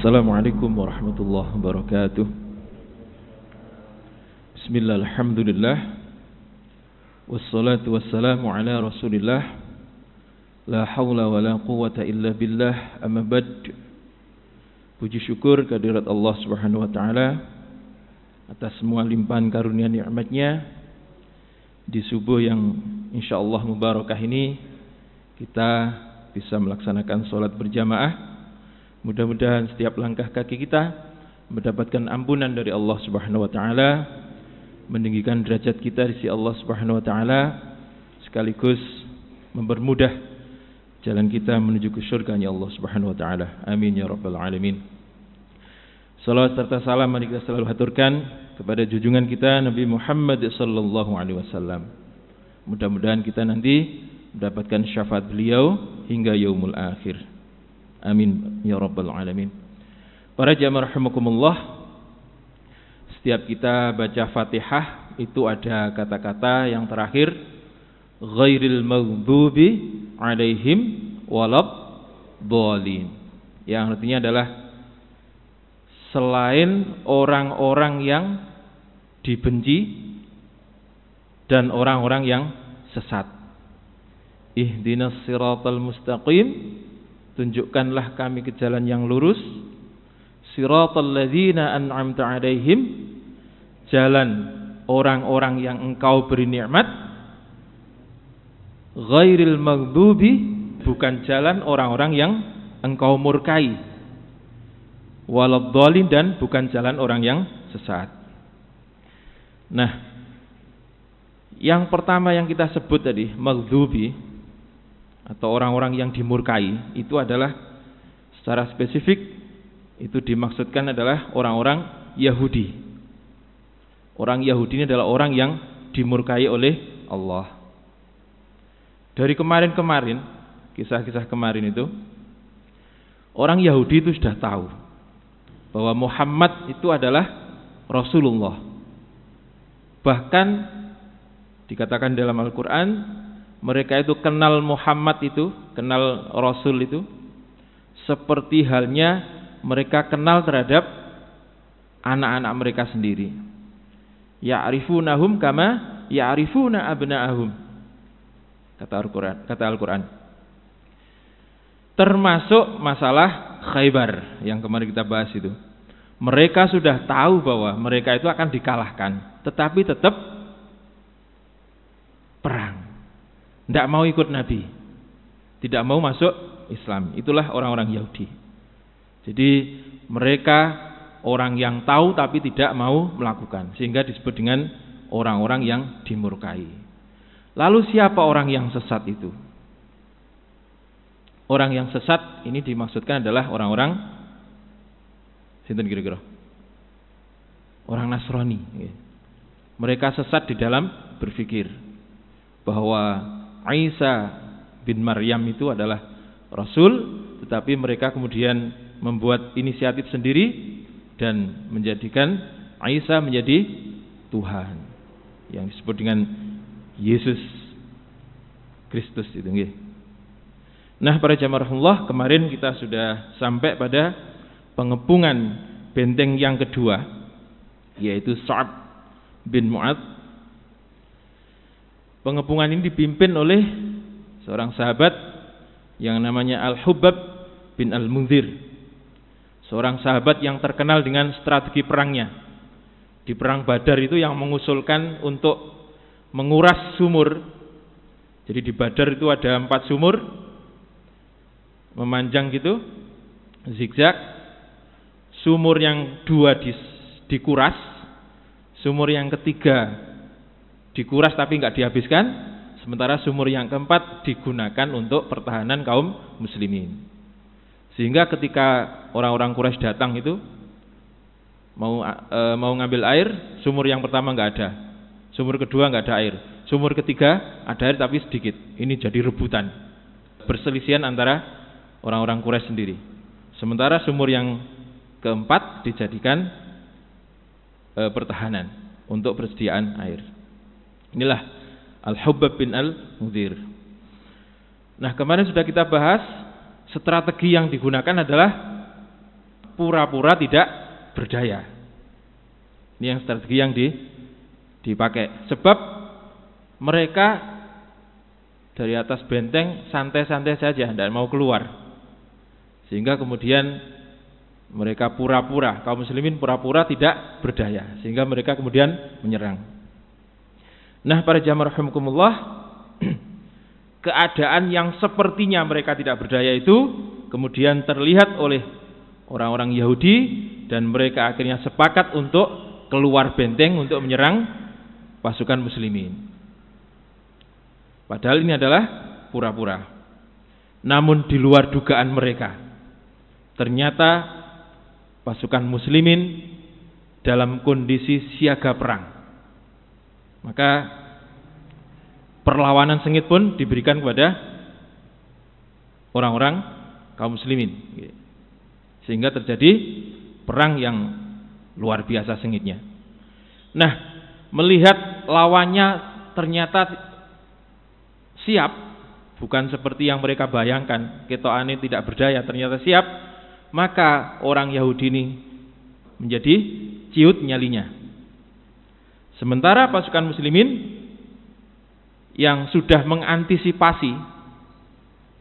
Assalamualaikum warahmatullahi wabarakatuh. Bismillah, alhamdulillah, wassalatu wassalamu ala rasulillah, la hawla wa la quwwata illa billah, amma ba'd. Puji syukur kehadirat Allah subhanahu wa ta'ala atas semua limpahan karunia nikmatnya di subuh yang insyaallah mubarakah ini kita bisa melaksanakan sholat berjamaah. Mudah-mudahan setiap langkah kaki kita mendapatkan ampunan dari Allah Subhanahu wa taala, meninggikan derajat kita di sisi Allah Subhanahu wa taala, sekaligus mempermudah jalan kita menuju ke surga-Nya Allah Subhanahu wa taala. Amin ya rabbal alamin. Salawat serta salam mari kita selalu haturkan kepada junjungan kita Nabi Muhammad sallallahu alaihi wasallam. Mudah-mudahan kita nanti mendapatkan syafaat beliau hingga yaumul akhir. Amin ya rabbal alamin. Para jamaah rahimakumullah, setiap kita baca Fatihah itu ada kata-kata yang terakhir ghairil maghdubi alaihim waladhdallin, yang artinya adalah selain orang-orang yang dibenci dan orang-orang yang sesat. Ihdinas siratal mustaqim, tunjukkanlah kami ke jalan yang lurus. Siratal ladzina an'amta 'alaihim, jalan orang-orang yang engkau beri nikmat. Ghairil maghdubi, bukan jalan orang-orang yang engkau murkai. Waladhdallin, dan bukan jalan orang yang sesat. Nah, yang pertama yang kita sebut tadi, maghdubi atau orang-orang yang dimurkai, itu adalah secara spesifik itu dimaksudkan adalah orang-orang Yahudi. Orang Yahudi ini adalah orang yang dimurkai oleh Allah. Dari kemarin-kemarin, kisah-kisah kemarin itu, orang Yahudi itu sudah tahu bahwa Muhammad itu adalah Rasulullah. Bahkan dikatakan dalam Al-Quran, mereka itu kenal Muhammad itu, kenal Rasul itu, seperti halnya mereka kenal terhadap anak-anak mereka sendiri. Ya'rifunahum kama ya'rifuna abna'ahum, kata Al-Quran. Termasuk masalah Khaybar yang kemarin kita bahas itu. Mereka sudah tahu bahwa mereka itu akan dikalahkan, tetapi tetap perang. Tidak mau ikut Nabi, tidak mau masuk Islam. Itulah orang-orang Yahudi. Jadi mereka orang yang tahu tapi tidak mau melakukan, sehingga disebut dengan orang-orang yang dimurkai. Lalu siapa orang yang sesat itu? Orang yang sesat ini dimaksudkan adalah orang-orang sinten kira-kira? Orang Nasrani. Mereka sesat di dalam berpikir bahwa Isa bin Maryam itu adalah Rasul, tetapi mereka kemudian membuat inisiatif sendiri dan menjadikan Isa menjadi Tuhan, yang disebut dengan Yesus Kristus itu. Nah, para jamaah rahimahullah, kemarin kita sudah sampai pada pengepungan benteng yang kedua, yaitu Sa'ab bin Mu'adz. Pengepungan ini dipimpin oleh seorang sahabat yang namanya Al-Hubbab bin Al-Munzir. Seorang sahabat yang terkenal dengan strategi perangnya. Di perang Badar itu yang mengusulkan untuk menguras sumur. Jadi di Badar itu ada 4 sumur, memanjang gitu, zigzag. Sumur yang 2 dikuras, sumur yang ketiga dikuras tapi enggak dihabiskan, sementara sumur yang keempat digunakan untuk pertahanan kaum muslimin. Sehingga ketika orang-orang Quraisy datang itu mau ngambil air, sumur yang pertama enggak ada, sumur kedua enggak ada air, sumur ketiga ada air tapi sedikit. Ini jadi rebutan, perselisihan antara orang-orang Quraisy sendiri. Sementara sumur yang keempat dijadikan pertahanan untuk persediaan air. Inilah Al-Hubbab bin Al-Munzir. Nah, kemarin sudah kita bahas strategi yang digunakan adalah pura-pura tidak berdaya. Ini yang strategi yang dipakai. Sebab mereka dari atas benteng santai-santai saja, tidak mau keluar. Sehingga kemudian mereka pura-pura, kaum muslimin pura-pura tidak berdaya. Sehingga mereka kemudian menyerang. Nah, para jamaah rahimakumullah, keadaan yang sepertinya mereka tidak berdaya itu kemudian terlihat oleh orang-orang Yahudi, dan mereka akhirnya sepakat untuk keluar benteng untuk menyerang pasukan muslimin. Padahal ini adalah pura-pura. Namun di luar dugaan mereka, ternyata pasukan muslimin dalam kondisi siaga perang. Maka perlawanan sengit pun diberikan kepada orang-orang kaum muslimin, sehingga terjadi perang yang luar biasa sengitnya. Nah, melihat lawannya ternyata siap, bukan seperti yang mereka bayangkan, ketokane tidak berdaya, ternyata siap, maka orang Yahudi ini menjadi ciut nyalinya. Sementara pasukan muslimin yang sudah mengantisipasi,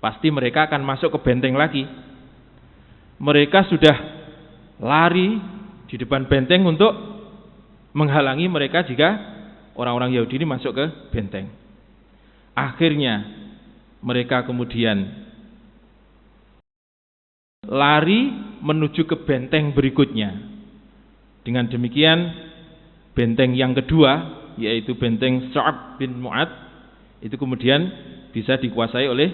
pasti mereka akan masuk ke benteng lagi. Mereka sudah lari di depan benteng untuk menghalangi mereka jika orang-orang Yahudi ini masuk ke benteng. Akhirnya mereka kemudian lari menuju ke benteng berikutnya. Dengan demikian benteng yang kedua, yaitu benteng Sa'ab bin Mu'ad, itu kemudian bisa dikuasai oleh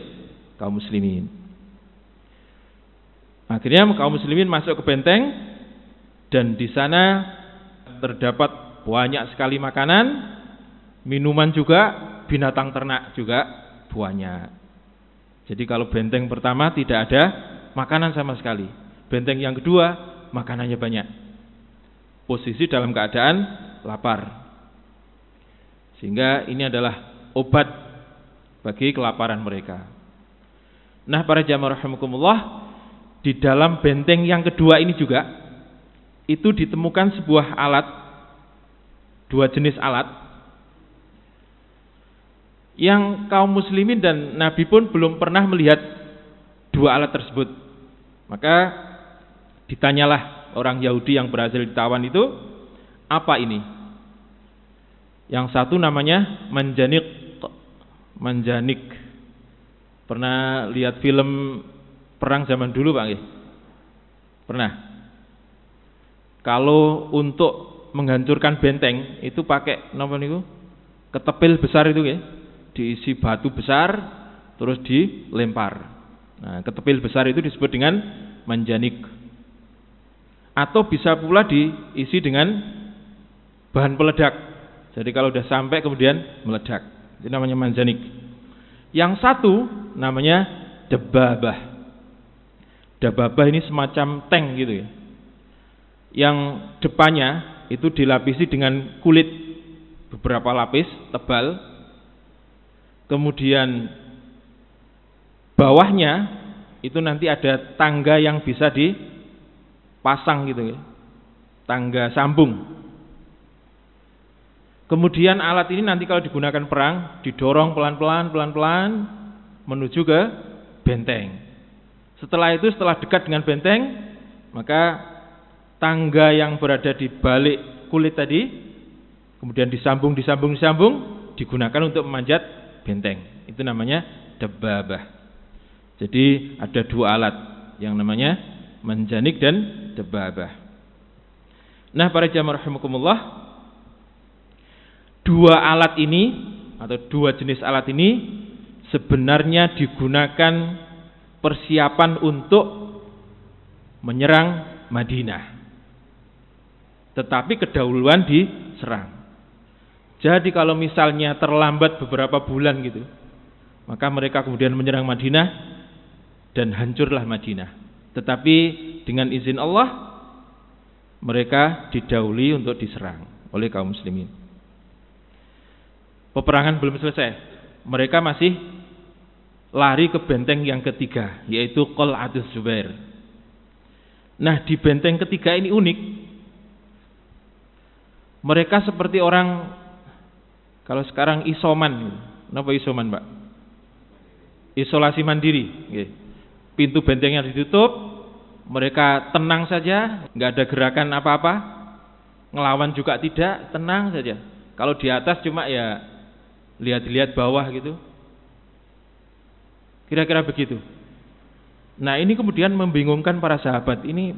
kaum muslimin. Akhirnya kaum muslimin masuk ke benteng, dan di sana terdapat banyak sekali makanan, minuman juga, binatang ternak juga banyak. Jadi kalau benteng pertama tidak ada makanan sama sekali, benteng yang kedua makanannya banyak. Posisi dalam keadaan lapar. Sehingga ini adalah obat bagi kelaparan mereka. Nah, para jamaah rahimakumullah, di dalam benteng yang kedua ini juga itu ditemukan sebuah alat, dua jenis alat yang kaum muslimin dan Nabi pun belum pernah melihat dua alat tersebut. Maka ditanyalah orang Yahudi yang berhasil ditawan itu, apa ini? Yang satu namanya manjanik. Pernah lihat film perang zaman dulu, Pak? Pernah. Kalau untuk menghancurkan benteng itu pakai napa niku? Ketepil besar itu ya. Diisi batu besar terus dilempar. Nah, ketepil besar itu disebut dengan manjanik. Atau bisa pula diisi dengan bahan peledak. Jadi kalau sudah sampai kemudian meledak. Itu namanya manjanik. Yang satu namanya dababah. Dababah ini semacam tank gitu ya. Yang depannya itu dilapisi dengan kulit beberapa lapis tebal. Kemudian bawahnya itu nanti ada tangga yang bisa dipasang gitu ya. Tangga sambung. Kemudian alat ini nanti kalau digunakan perang didorong pelan-pelan menuju ke benteng. Setelah itu, setelah dekat dengan benteng, maka tangga yang berada di balik kulit tadi kemudian disambung digunakan untuk memanjat benteng. Itu namanya dababah. Jadi ada dua alat yang namanya manjanik dan dababah. Nah, para jamaah rahimakumullah, dua alat ini atau dua jenis alat ini sebenarnya digunakan persiapan untuk menyerang Madinah. Tetapi kedahuluan diserang. Jadi kalau misalnya terlambat beberapa bulan gitu, maka mereka kemudian menyerang Madinah dan hancurlah Madinah. Tetapi dengan izin Allah, mereka didahului untuk diserang oleh kaum muslimin. Peperangan belum selesai. Mereka masih lari ke benteng yang ketiga, yaitu Qal'atus Zubair. Nah, di benteng ketiga ini unik. Mereka seperti orang, kalau sekarang isoman. Kenapa isoman, Pak? Isolasi mandiri. Pintu bentengnya ditutup, mereka tenang saja, nggak ada gerakan apa-apa, ngelawan juga tidak, tenang saja. Kalau di atas cuma ya lihat-lihat bawah gitu. Kira-kira begitu. Nah, ini kemudian membingungkan para sahabat. Ini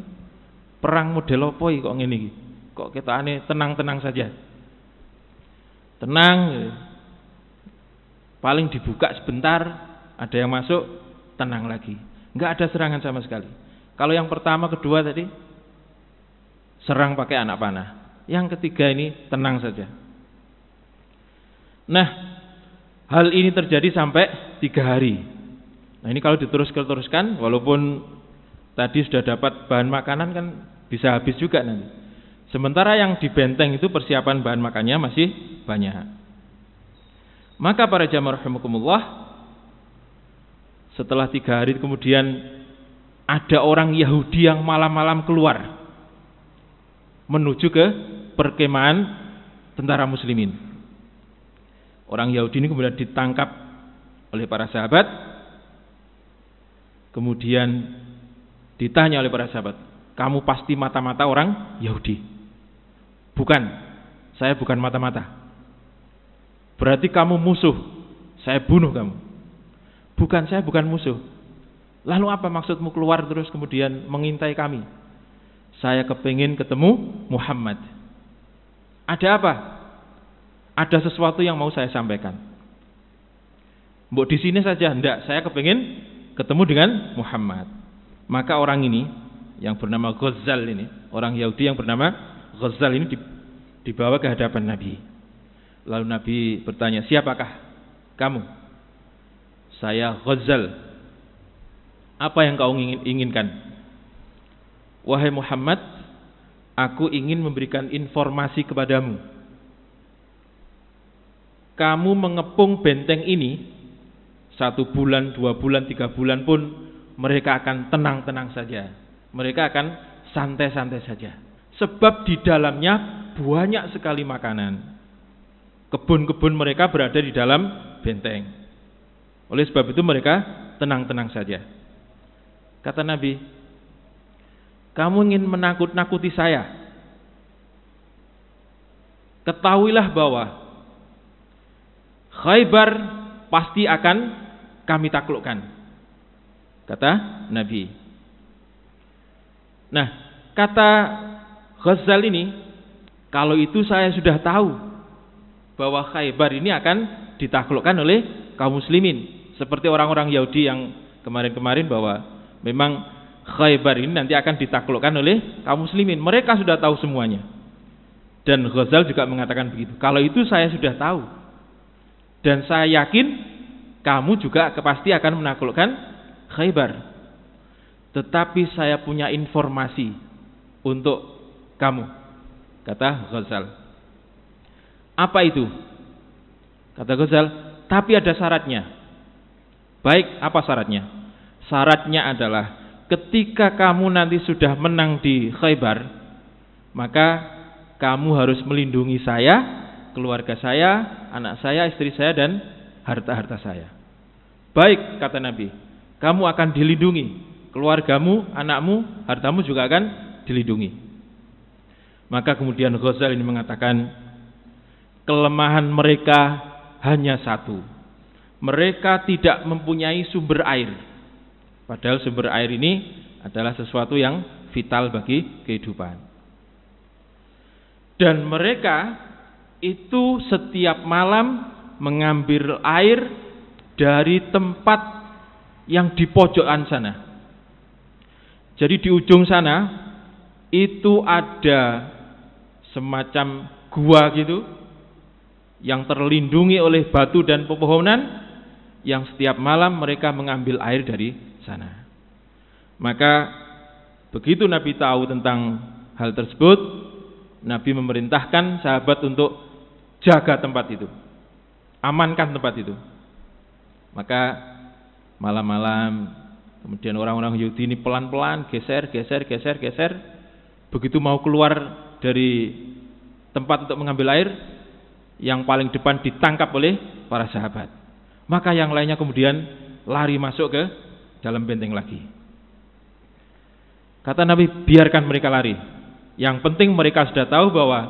perang model apa kok ngene iki? Kok kita aneh tenang-tenang saja. Tenang. Paling dibuka sebentar, ada yang masuk, tenang lagi. Enggak ada serangan sama sekali. Kalau yang pertama, kedua tadi serang pakai anak panah. Yang ketiga ini tenang saja. Nah, hal ini terjadi sampai 3 hari. Nah, ini kalau diteruskan, walaupun tadi sudah dapat bahan makanan kan bisa habis juga nanti. Sementara yang di benteng itu persiapan bahan makannya masih banyak. Maka para jamaah rahimakumullah, setelah 3 hari kemudian ada orang Yahudi yang malam-malam keluar menuju ke perkemahan tentara muslimin. Orang Yahudi ini kemudian ditangkap oleh para sahabat, kemudian ditanya oleh para sahabat, kamu pasti mata-mata orang Yahudi? Bukan, saya bukan mata-mata. Berarti kamu musuh, saya bunuh kamu. Bukan, saya bukan musuh. Lalu apa maksudmu keluar terus kemudian mengintai kami? Saya kepingin ketemu Muhammad. Ada apa? Ada sesuatu yang mau saya sampaikan. Mbok di sini saja, enggak, saya kepingin ketemu dengan Muhammad. Maka orang ini yang bernama Ghazal ini, orang Yahudi yang bernama Ghazal ini dibawa ke hadapan Nabi. Lalu Nabi bertanya, siapakah kamu? Saya Ghazal. Apa yang kau inginkan? Wahai Muhammad, aku ingin memberikan informasi kepadamu. Kamu mengepung benteng ini 1 bulan, 2 bulan, 3 bulan pun mereka akan tenang-tenang saja. Mereka akan santai-santai saja. Sebab di dalamnya banyak sekali makanan. Kebun-kebun mereka berada di dalam benteng. Oleh sebab itu mereka tenang-tenang saja. Kata Nabi, kamu ingin menakut-nakuti saya. Ketahuilah bahwa Khaybar pasti akan kami taklukkan. Kata Nabi. Nah, kata Ghazal ini, kalau itu saya sudah tahu bahwa Khaybar ini akan ditaklukkan oleh kaum muslimin. Seperti orang-orang Yahudi yang kemarin-kemarin bahwa memang Khaybar ini nanti akan ditaklukkan oleh kaum muslimin. Mereka sudah tahu semuanya. Dan Ghazal juga mengatakan begitu. Kalau itu saya sudah tahu. Dan saya yakin kamu juga pasti akan menaklukkan Khaybar. Tetapi saya punya informasi untuk kamu, kata Ghazal. Apa itu? Kata Ghazal, tapi ada syaratnya. Baik, apa syaratnya? Syaratnya adalah ketika kamu nanti sudah menang di Khaybar, maka kamu harus melindungi saya, keluarga saya, anak saya, istri saya, dan harta-harta saya. Baik, kata Nabi, kamu akan dilindungi. Keluargamu, anakmu, hartamu juga akan dilindungi. Maka kemudian Ghazal ini mengatakan, kelemahan mereka hanya satu. Mereka tidak mempunyai sumber air. Padahal sumber air ini adalah sesuatu yang vital bagi kehidupan. Dan mereka itu setiap malam mengambil air dari tempat yang di pojokan sana. Jadi di ujung sana itu ada semacam gua gitu yang terlindungi oleh batu dan pepohonan, yang setiap malam mereka mengambil air dari sana. Maka begitu Nabi tahu tentang hal tersebut, Nabi memerintahkan sahabat untuk jaga tempat itu, amankan tempat itu. Maka malam-malam Kemudian orang-orang Yahudi ini pelan-pelan geser. Begitu mau keluar dari tempat untuk mengambil air, yang paling depan ditangkap oleh para sahabat. Maka yang lainnya kemudian lari masuk ke dalam benteng lagi. Kata Nabi, biarkan mereka lari. Yang penting mereka sudah tahu bahwa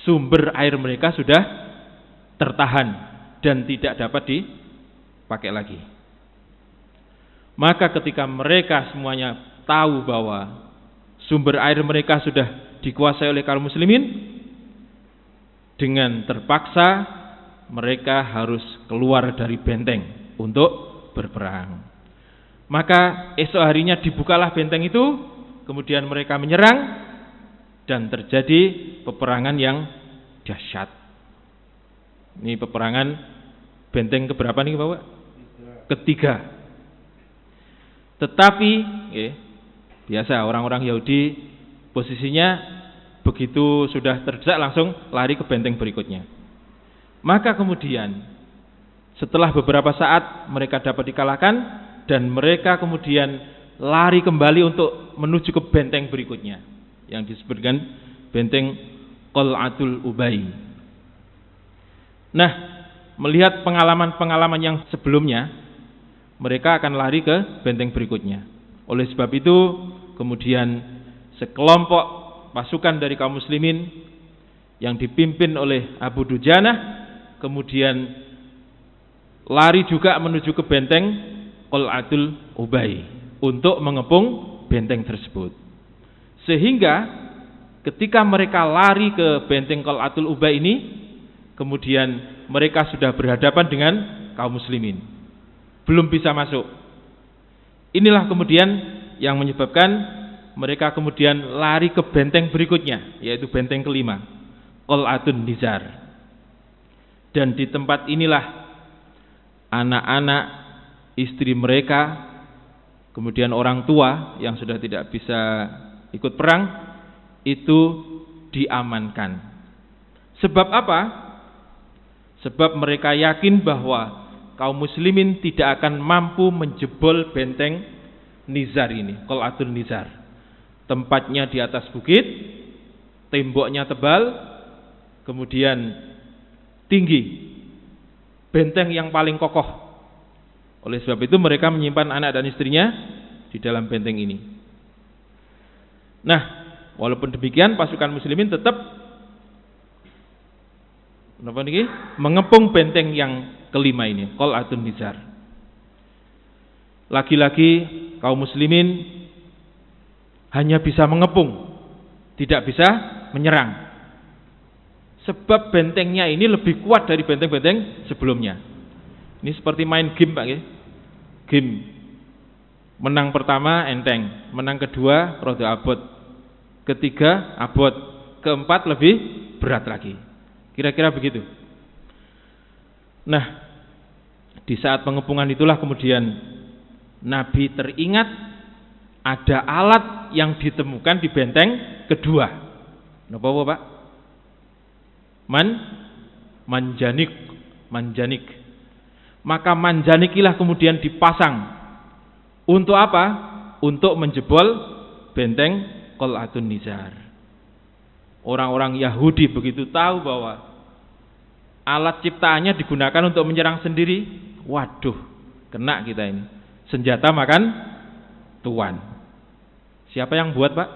sumber air mereka sudah tertahan dan tidak dapat dipakai lagi. Maka ketika mereka semuanya tahu bahwa sumber air mereka sudah dikuasai oleh kaum muslimin, dengan terpaksa mereka harus keluar dari benteng untuk berperang. Maka esok harinya dibukalah benteng itu, kemudian mereka menyerang dan terjadi peperangan yang dahsyat. Ini peperangan benteng keberapa nih Bapak? Ketiga. Tetapi biasa orang-orang Yahudi posisinya begitu sudah terdesak langsung lari ke benteng berikutnya. Maka kemudian setelah beberapa saat mereka dapat dikalahkan dan mereka kemudian lari kembali untuk menuju ke benteng berikutnya yang disebutkan benteng Qal'atul Ubay. Nah, melihat pengalaman-pengalaman yang sebelumnya, mereka akan lari ke benteng berikutnya. Oleh sebab itu kemudian sekelompok pasukan dari kaum muslimin yang dipimpin oleh Abu Dujanah kemudian lari juga menuju ke benteng Qal'atul Ubay untuk mengepung benteng tersebut. Sehingga ketika mereka lari ke benteng Qal'atul Ubay ini, kemudian mereka sudah berhadapan dengan kaum muslimin, belum bisa masuk. Inilah kemudian yang menyebabkan mereka kemudian lari ke benteng berikutnya, yaitu benteng kelima, Qal'atun Nizar. Dan di tempat inilah anak-anak, istri mereka, kemudian orang tua yang sudah tidak bisa ikut perang itu diamankan. Sebab apa? Sebab mereka yakin bahwa kaum muslimin tidak akan mampu menjebol benteng Nizar ini, Qal'atun Nizar. Tempatnya di atas bukit, temboknya tebal, kemudian tinggi, benteng yang paling kokoh. Oleh sebab itu mereka menyimpan anak dan istrinya di dalam benteng ini. Nah, walaupun demikian pasukan muslimin tetap mengepung benteng yang kelima ini, Qal'atun Nizar. Lagi-lagi kaum muslimin hanya bisa mengepung, tidak bisa menyerang. Sebab bentengnya ini lebih kuat dari benteng-benteng sebelumnya. Ini seperti main game Pak ya. Game. Menang pertama enteng, menang kedua rada abot, ketiga abot, keempat lebih berat lagi. Kira-kira begitu. Nah, di saat pengepungan itulah kemudian Nabi teringat ada alat yang ditemukan di benteng kedua. Napa Pak? Manjanik. Maka manjanikilah kemudian dipasang. Untuk apa? Untuk menjebol benteng Qal'atun Nizar. Orang-orang Yahudi begitu tahu bahwa alat ciptaannya digunakan untuk menyerang sendiri. Waduh, kena kita ini. Senjata makan tuan. Siapa yang buat Pak?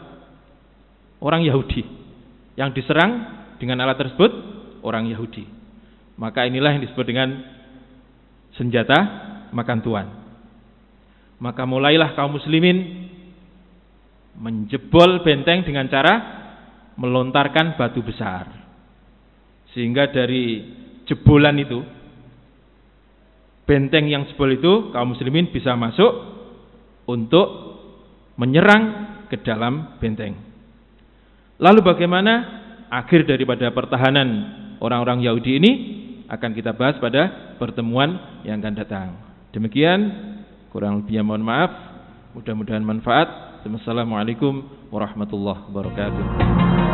Orang Yahudi. Yang diserang dengan alat tersebut orang Yahudi. Maka inilah yang disebut dengan senjata makan tuan. Maka mulailah kaum muslimin menjebol benteng dengan cara melontarkan batu besar. Sehingga dari jebolan itu, benteng yang jebol itu kaum muslimin bisa masuk untuk menyerang ke dalam benteng. Lalu bagaimana akhir daripada pertahanan orang-orang Yahudi ini akan kita bahas pada pertemuan yang akan datang. Demikian, kurang lebihnya mohon maaf. Mudah-mudahan manfaat. Wassalamualaikum warahmatullahi wabarakatuh.